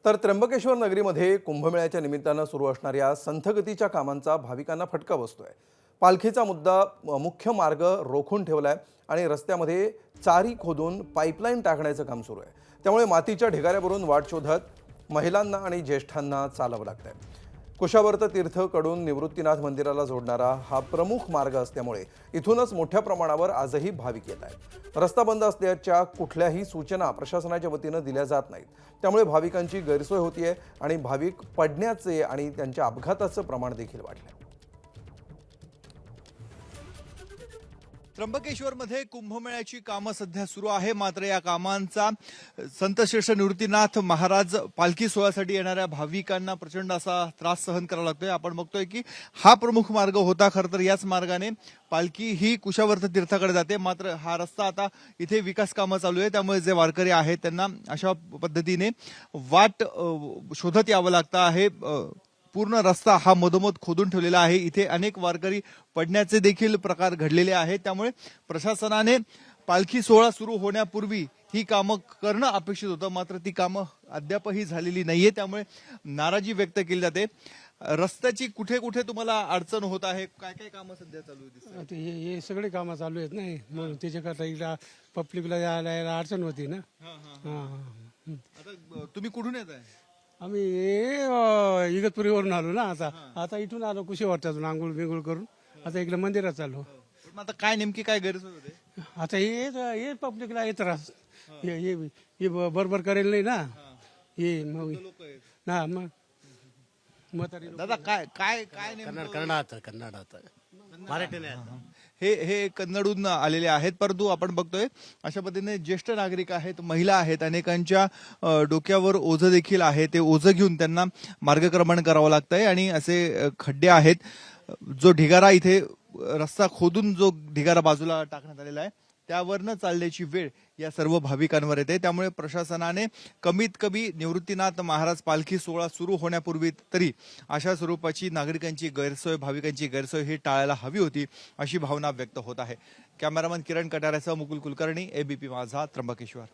तर त्र्यंबकेश्वर नगरीमध्ये कुंभमेळ्याच्या निमित्तानं सुरू असणाऱ्या संथगतीच्या कामांचा भाविकांना फटका बसतोय। पालखीचा मुख्य मार्ग रोखून ठेवलाय आणि रस्त्यामध्ये चारी खोदून पाईपलाईन टाकण्याचं काम सुरू आहे। त्यामुळे मातीच्या ढिगाऱ्यावरून वाट शोधत महिलांना आणि ज्येष्ठांना चालावं लागतंय। कुशावर्त तीर्थकडून निवृत्तीनाथ मंदिराला जोडणारा हा प्रमुख मार्ग असल्यामुळे इथूनच मोठ्या प्रमाणावर आजही भाविक येत आहेत। रस्ता बंद असल्याच्या कुठल्याही सूचना प्रशासनाच्या वतीनं दिल्या जात नाहीत, त्यामुळे भाविकांची गैरसोय होतीये आणि भाविक पडण्याचे आणि त्यांच्या अपघाताचं प्रमाण देखील वाढलंय। त्र्यंबकेश्वरमध्ये कुंभमेळ्याची कामं सध्या सुरू आहे, मात्र या कामांचा संत श्रेष्ठ निवृत्तीनाथ महाराज पालखी सोहळ्यासाठी येणाऱ्या भाविकांना प्रचंड असा त्रास सहन करावा लागतोय। आपण बघतोय की हा प्रमुख मार्ग होता, खरं तर याच मार्गाने पालखी ही कुशावर्त तीर्थाकडे जाते, मात्र हा रस्ता आता इथे विकास कामं चालू आहे, त्यामुळे जे वारकरी आहेत त्यांना अशा पद्धतीने वाट शोधत यावं लागतं आहे। पूर्ण रस्ता हा मधोमध खोदून ठेवलेला आहे। इथे अनेक वारकरी पडण्याचे देखील प्रकार घडलेले आहेत, त्यामुळे प्रशासनाने पालखी सोहळा सुरू होण्यापूर्वी ही कामं करणं अपेक्षित होतं, मात्र ती कामं अद्यापही झालेली नाहीये, त्यामुळे नाराजी व्यक्त केली जाते। रस्त्याची कुठे कुठे तुम्हाला अडचण होत आहे, काय काय कामं सध्या चालू आहेत? हे सगळे कामं चालू आहेत नाही, म्हणून त्याच्याकरता इकडं पब्लिकला यायला अडचण होती ना। आता तुम्ही कुठून येत आहे? आम्ही इगतपुरीवरून आलो ना। आता इथून आलो कुशेवर्तातून आंघोळ बिंघोळ करून आता इकडे मंदिरात चाललो। पण आता काय नेमकी काय गैरसोय होते? आता हे पब्लिकला येत त्रास, हे बरोबर करेल नाही ना हे मग ना मग म्हातारी लोकं. दादा काय काय काय कन्नडात मराठी नाही आता. हे कन्नडून आलेले आहेत, परंतु आपण बघतोय अशा पद्धतीने ज्येष्ठ नागरिक आहेत, महिला आहेत, अनेकांच्या डोक्यावर ओझं देखील आहे। ते ओझं घेऊन त्यांना मार्गक्रमण करावं लागतंय आणि असे खड्डे आहेत, जो ढिगारा इथे रस्ता खोदून जो ढिगारा बाजूला टाकण्यात आलेला आहे त्यावरनं चालण्याची वेळ या सर्व भाविकांवर येते। त्यामुळे प्रशासनाने कमीत कमी निवृत्तीनाथ महाराज पालखी सोहळा सुरू होण्यापूर्वी तरी अशा स्वरूपाची नागरिकांची गैरसोय, भाविकांची गैरसोय ही टाळायला हवी होती, अशी भावना व्यक्त होत आहे। कॅमेरामन किरण कटाऱ्यासह मुकुल कुलकर्णी, एबीपी माझा, त्र्यंबकेश्वर।